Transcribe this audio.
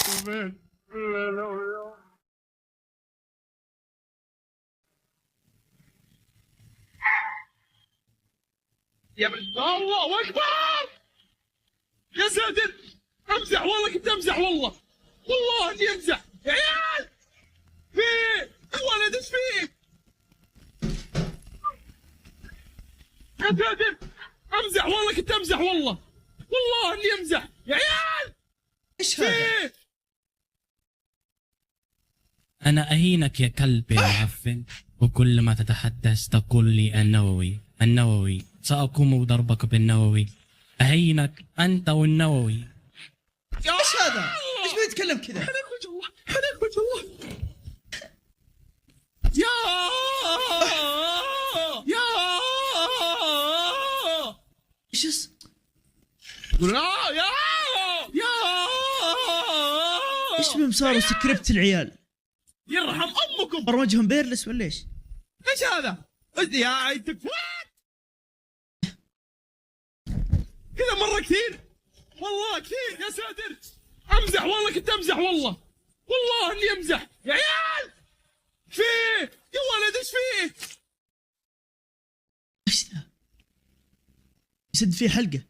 ومات. لا لا لا. يا ابن الله اكبر. يا ساتر، امزح والله، كنت امزح والله، والله اني امزح يا عيال. في يا ولد ايش فيك؟ يا ساتر، امزح والله، كنت امزح والله، والله اني امزح يا عيال. ايش هذا؟ في أنا أهينك يا كلب يا معفن، وكل ما تتحدث تقول لي النووي النووي، سأقوم بضربك بالنووي. أهينك أنت والنووي. ايش هذا؟ ايش بيتكلم كذا؟ حرق وجه الله، حرق وجه الله. يا يا ايش يا يا ايش بهم صاروا سكريبت العيال؟ يرحم امكم. برمجهم بيرلس ولا ايش؟ ايش هذا؟ يا تكفى كذا مره كثير، والله كثير يا ساتر. امزح والله، كنت امزح والله، والله اني امزح يا عيال. في يا ولد ايش فيه؟ ايش ذا؟ يسد فيه حلقه.